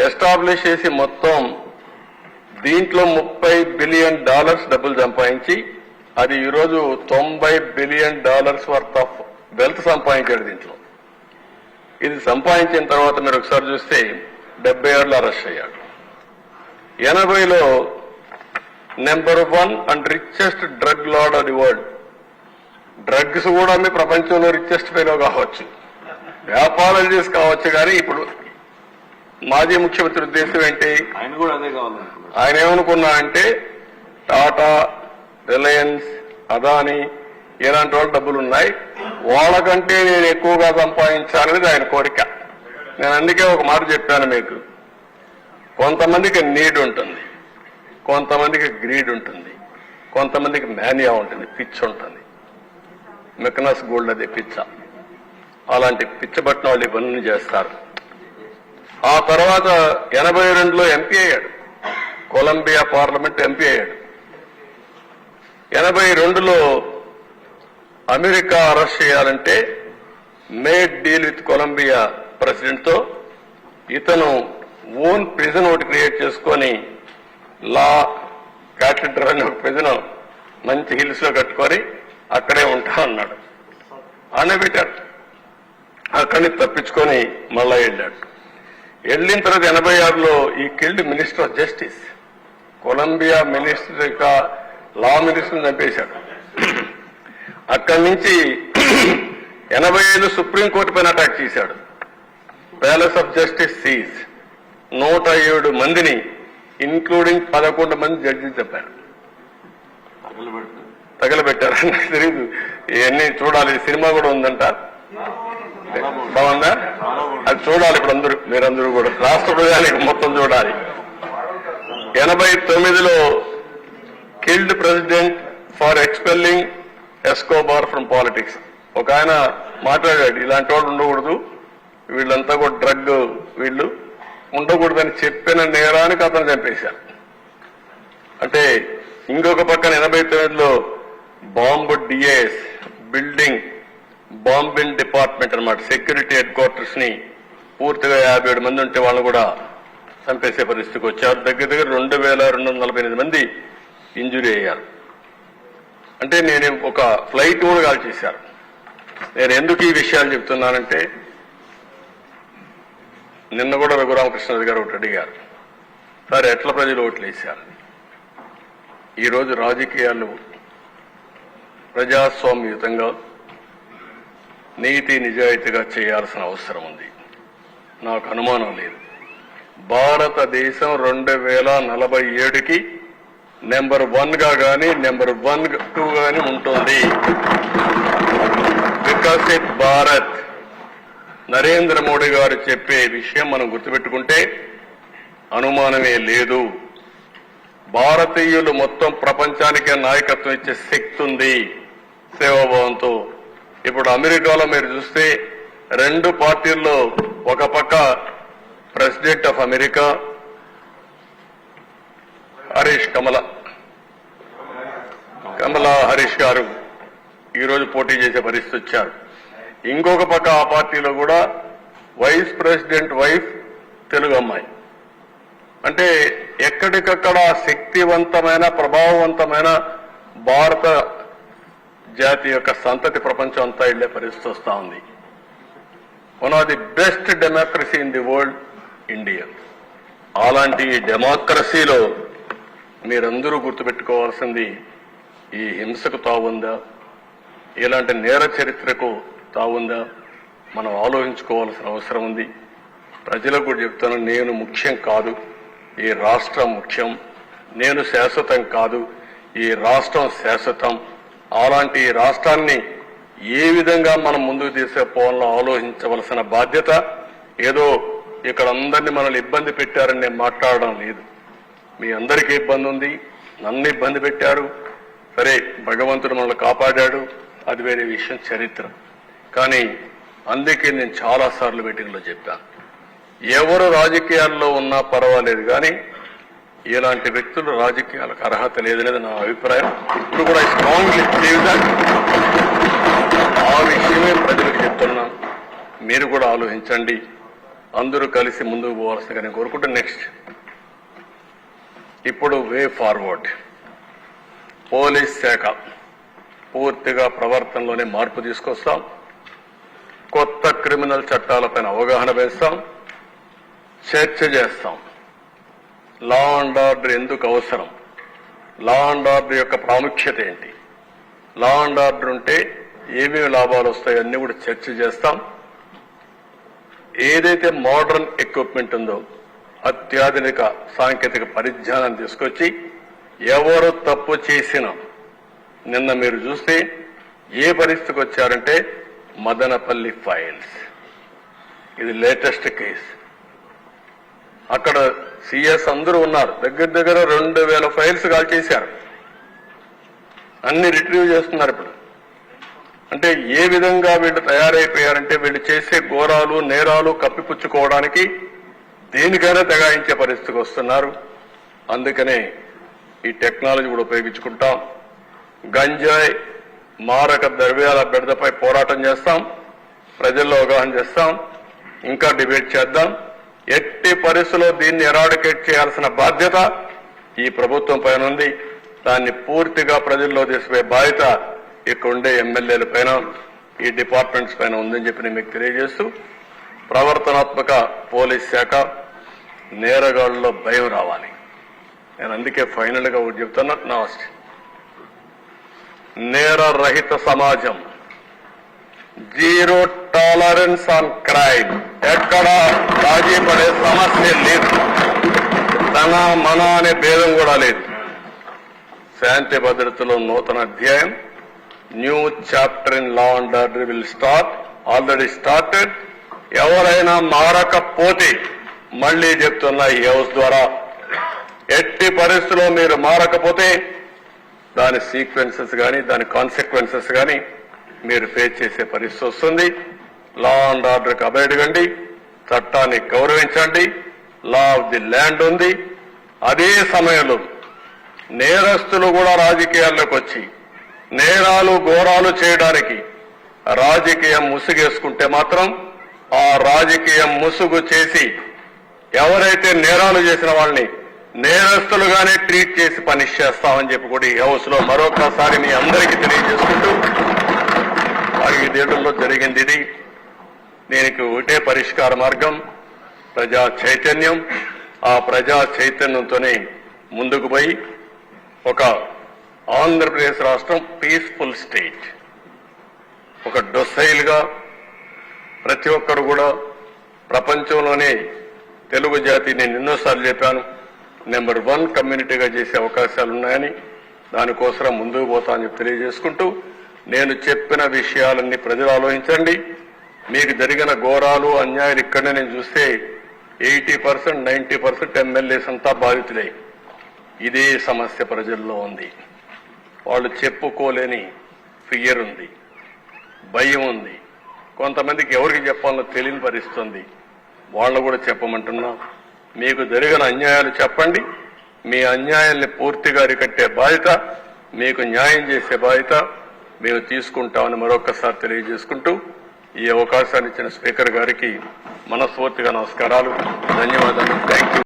Establish చేసి మొత్తం దీంట్లో $30 బిలియన్ డబ్బులు సంపాదించి అది ఈరోజు $90 బిలియన్ వర్త్ ఆఫ్ వెల్త్ సంపాదించాడు. దీంట్లో ఇది సంపాదించిన తర్వాత మీరు ఒకసారి చూస్తే 76లో అరెస్ట్ అయ్యాడు. 80లో #1 and richest drug lord of the world. Drugs కూడా మీ ప్రపంచంలో రిచెస్ట్ ఫెలో కావచ్చు, వ్యాపారాలు చేసి కావచ్చు. కానీ ఇప్పుడు మాజీ ముఖ్యమంత్రి ఉద్దేశం ఏంటి? ఆయన కూడా అదే కావాలి. ఆయన ఏమనుకున్నా అంటే టాటా, రిలయన్స్, అదానీ ఇలాంటి వాళ్ళు డబ్బులు ఉన్నాయి, వాళ్ళకంటే నేను ఎక్కువగా సంపాదించాలనేది ఆయన కోరిక. నేను అందుకే ఒక మాట చెప్పాను మీకు, కొంతమందికి నీడ్ ఉంటుంది, కొంతమందికి గ్రీడ్ ఉంటుంది, కొంతమందికి మేనియా ఉంటుంది, పిచ్చ ఉంటుంది. మెకనస్ గోల్డ్ అదే పిచ్చ. అలాంటి పిచ్చబట్టిన వాళ్ళు ఇవన్నీ చేస్తారు. ఆ తర్వాత 82లో ఎంపీ అయ్యాడు, కొలంబియా పార్లమెంట్ ఎంపీ అయ్యాడు. 82లో అమెరికా అరెస్ట్ చేయాలంటే made deal with Colombia president తో ఇతను ఓన్ ప్రిజన్ ఒకటి క్రియేట్ చేసుకొని లా క్యాథెడ్రల్ అనే ఒక ప్రిజన్ మంచి హిల్స్ లో కట్టుకొని అక్కడే ఉంటా అన్నాడు. అనే పెట్టాడు. అక్కడిని తప్పించుకొని మళ్ళా వెళ్ళాడు. వెళ్ళిన తర్వాత 86లో ఈ killed minister of justice, Colombia minister యొక్క లా మినిస్టర్ చంపేశాడు. అక్కడి నుంచి 85 సుప్రీంకోర్టు పైన అటాక్ చేశాడు. ప్యాలెస్ ఆఫ్ జస్టిస్ సీజ్ 107 మందిని ఇన్క్లూడింగ్ 11 మంది జడ్జిలు చెప్పారు. తగలబెట్టారు. నాకు తెలియదు, ఇవన్నీ చూడాలి. సినిమా కూడా ఉందంట, బాగుందా? అది చూడాలి. ఇప్పుడు మీరందరూ కూడా రాష్ట్ర ప్రజానికి మొత్తం చూడాలి. 89లో killed president for expelling Escobar from politics. ఒక ఆయన మాట్లాడాడు, ఇలాంటి వాళ్ళు ఉండకూడదు, వీళ్ళంతా కూడా డ్రగ్ వీళ్ళు ఉండకూడదని చెప్పిన నేరానికి అతను చంపేశారు. అంటే ఇంకొక పక్కన 89లో bomb DAS building bombing department అన్నమాట, సెక్యూరిటీ హెడ్ క్వార్టర్స్ ని పూర్తిగా 57 మంది ఉంటే వాళ్ళు కూడా చంపేసే పరిస్థితికి వచ్చారు. దగ్గర 2248 మంది ఇంజురీ అయ్యారు. అంటే నేను ఒక ఫ్లైట్ కూడా కాల్ చేశారు. నేను ఎందుకు ఈ విషయాలు చెప్తున్నానంటే, నిన్న కూడా రఘురామకృష్ణరాజు గారు ఒకటి అడిగారు, సార్ ఎట్లా ప్రజలు ఓట్లు వేశారు? ఈరోజు రాజకీయాలు ప్రజాస్వామ్యయుతంగా నీతి నిజాయితీగా చేయాల్సిన అవసరం ఉంది. నాకు అనుమానం లేదు. భారతదేశం 2047కి #1 గా కానీ #2 గాని ఉంటుంది. వికసిత్ భారత్ నరేంద్ర మోడీ గారు చెప్పే విషయం మనం గుర్తుపెట్టుకుంటే అనుమానమే లేదు. భారతీయులు మొత్తం ప్రపంచానికే నాయకత్వం ఇచ్చే శక్తి ఉంది సేవాభావంతో. ఇప్పుడు అమెరికాలో మీరు చూస్తే 2 పార్టీల్లో ఒక పక్క ప్రెసిడెంట్ ఆఫ్ అమెరికా కమలా హరీష్ గారు ఈరోజు పోటీ చేసే పరిస్థితి వచ్చారు. ఇంకొక పక్క ఆ పార్టీలో కూడా వైస్ ప్రెసిడెంట్ వైఫ్ తెలుగు అమ్మాయి. అంటే ఎక్కడికక్కడ శక్తివంతమైన ప్రభావవంతమైన భారత జాతి యొక్క సంతతి ప్రపంచం అంతా వెళ్లే పరిస్థితి వస్తా ఉంది. One of the best democracy in the world India. అలాంటి డెమోక్రసీలో మీరందరూ గుర్తుపెట్టుకోవాల్సింది, ఈ హింసకు తావుందా, ఇలాంటి నేర చరిత్రకు తావుందా, మనం ఆలోచించుకోవాల్సిన అవసరం ఉంది. ప్రజలకు కూడా చెప్తాను, నేను ముఖ్యం కాదు, ఈ రాష్ట్రం ముఖ్యం. నేను శాశ్వతం కాదు, ఈ రాష్ట్రం శాశ్వతం. అలాంటి ఈ రాష్ట్రాన్ని ఏ విధంగా మనం ముందుకు తీసుకుపోవాలో ఆలోచించవలసిన బాధ్యత. ఏదో ఇక్కడ అందరినీ మనల్ని ఇబ్బంది పెట్టారని నేను మాట్లాడడం లేదు. మీ అందరికీ ఇబ్బంది ఉంది, నన్ను ఇబ్బంది పెట్టారు. సరే, భగవంతుడు మనల్ని కాపాడాడు, అది వేరే విషయం, చరిత్ర. కానీ అందుకే నేను చాలాసార్లు మీటింగ్లో చెప్పాను, ఎవరు రాజకీయాల్లో ఉన్నా పర్వాలేదు, కానీ ఇలాంటి వ్యక్తులు రాజకీయాలకు అర్హత లేదనేది నా అభిప్రాయం. ఇప్పుడు కూడా స్ట్రాంగ్లీ బిలీవ్ దట్. ఆ విషయమే ప్రజలకు చెప్తున్నాను. మీరు కూడా ఆలోచించండి. అందరూ కలిసి ముందుకు పోవాల్సిందిగా నేను కోరుకుంటూ నెక్స్ట్ ఇప్పుడు వే ఫార్వర్డ్. పోలీస్ శాఖ పూర్తిగా ప్రవర్తనలోనే మార్పు తీసుకొస్తాం. కొత్త క్రిమినల్ చట్టాలపైన అవగాహన వేస్తాం, చర్చ చేస్తాం. లా అండ్ ఆర్డర్ ఎందుకు అవసరం, లా అండ్ ఆర్డర్ యొక్క ప్రాముఖ్యత ఏంటి, లా అండ్ ఆర్డర్ ఉంటే ఏమేమి లాభాలు వస్తాయో అన్ని కూడా చర్చ చేస్తాం. ఏదైతే మోడర్న్ ఎక్విప్మెంట్ ఉందో అత్యాధునిక సాంకేతిక పరిజ్ఞానం తీసుకొచ్చి ఎవరు తప్పు చేసినా, నిన్న మీరు చూస్తే ఏ పరిస్థితికి వచ్చారంటే మదనపల్లి ఫైల్స్, ఇది లేటెస్ట్ కేసు. అక్కడ సిఎస్ అందరూ ఉన్నారు, దగ్గర దగ్గర 2000 ఫైల్స్ కాల్ చేశారు, అన్ని రిట్రీవ్ చేస్తున్నారు ఇప్పుడు. అంటే ఏ విధంగా వీళ్ళు తయారైపోయారంటే వీళ్ళు చేసే ఘోరాలు నేరాలు కప్పిపుచ్చుకోవడానికి దేనికైనా తెగాయించే పరిస్థితికి వస్తున్నారు. అందుకనే ఈ టెక్నాలజీ కూడా ఉపయోగించుకుంటాం. గంజాయి మారక ద్రవ్యాల బెడదపై పోరాటం చేస్తాం, ప్రజల్లో అవగాహన చేస్తాం, ఇంకా డిబేట్ చేద్దాం. ఎట్టి పరిస్థితుల్లో దీన్ని ఎరాడికేట్ చేయాల్సిన బాధ్యత ఈ ప్రభుత్వం పైన ఉంది. దాన్ని పూర్తిగా ప్రజల్లో తీసుకుపోయే బాధ్యత ఇక్కడ ఉండే ఎమ్మెల్యేల పైన, ఈ డిపార్ట్మెంట్స్ పైన ఉందని చెప్పి నేను మీకు తెలియజేస్తూ, ప్రవర్తనాత్మక పోలీస్ శాఖ, నేరగాళ్లలో భయం రావాలి. నేను అందుకే ఫైనల్ గా ఒకటి చెప్తున్నా, లాస్ట్ నేర రహిత సమాజం, జీరో టాలరెన్స్ ఆన్ క్రైమ్. ఎక్కడ రాజీ పడే సమస్య లేదు, తన మన అనే భేదం కూడా లేదు. శాంతి భద్రతలో నూతన అధ్యాయం, new chapter in law and order will start, already started. ఎవరైనా మారకపోతే మళ్లీ చెప్తున్నా ఈ హౌస్ ద్వారా, ఎట్టి పరిస్థితుల్లో మీరు మారకపోతే దాని సీక్వెన్సెస్ కానీ దాని కాన్సిక్వెన్సెస్ కానీ మీరు ఫేస్ చేసే పరిస్థితి వస్తుంది. లా అండ్ ఆర్డర్కి అబైడ్కండి, చట్టాన్ని గౌరవించండి. లా ఆఫ్ ది ల్యాండ్ ఉంది. అదే సమయంలో నేరస్తులు కూడా రాజకీయాల్లోకి వచ్చి నేరాలు ఘోరాలు చేయడానికి రాజకీయం ముసుగేసుకుంటే మాత్రం ఆ రాజకీయం ముసుగు చేసి ఎవరైతే నేరాలు చేసిన వాళ్ళని నేరస్తులుగానే ట్రీట్ చేసి పనిష్ చేస్తామని చెప్పి కూడా ఈ హౌస్ లో మరొకసారి మీ అందరికీ తెలియజేసుకుంటూ, 5 ఏళ్లలో జరిగింది ఇది. దీనికి ఒకటే పరిష్కార మార్గం, ప్రజా చైతన్యం. ఆ ప్రజా చైతన్యంతోనే ముందుకు పోయి ఒక ఆంధ్రప్రదేశ్ రాష్ట్రం పీస్ఫుల్ స్టేట్, ఒక డొసైల్ గా ప్రతి ఒక్కరు కూడా ప్రపంచంలోనే తెలుగు జాతి, నేను ఎన్నోసార్లు చెప్పాను, నెంబర్ 1 కమ్యూనిటీగా చేసే అవకాశాలున్నాయని, దానికోసం ముందుకు పోతా అని చెప్పి తెలియజేసుకుంటూ, నేను చెప్పిన విషయాలన్నీ ప్రజలు ఆలోచించండి. మీకు జరిగిన ఘోరాలు అన్యాయాలు ఇక్కడనే నేను చూస్తే 80%, 90% ఎమ్మెల్యేస్ అంతా బాధితులే. ఇదే సమస్య ప్రజల్లో ఉంది. వాళ్ళు చెప్పుకోలేని ఫియర్ ఉంది, భయం ఉంది. కొంతమందికి ఎవరికి చెప్పాలో తెలియని పరిస్థితుంది. వాళ్ళు కూడా చెప్పమంటున్నా, మీకు జరిగిన అన్యాయాలు చెప్పండి. మీ అన్యాయాల్ని పూర్తిగా అరికట్టే బాధ్యత, మీకు న్యాయం చేసే బాధ్యత మేము తీసుకుంటామని మరొకసారి తెలియజేసుకుంటూ, ఈ అవకాశాన్ని ఇచ్చిన స్పీకర్ గారికి మనస్ఫూర్తిగా నమస్కారాలు, ధన్యవాదాలు. Thank you.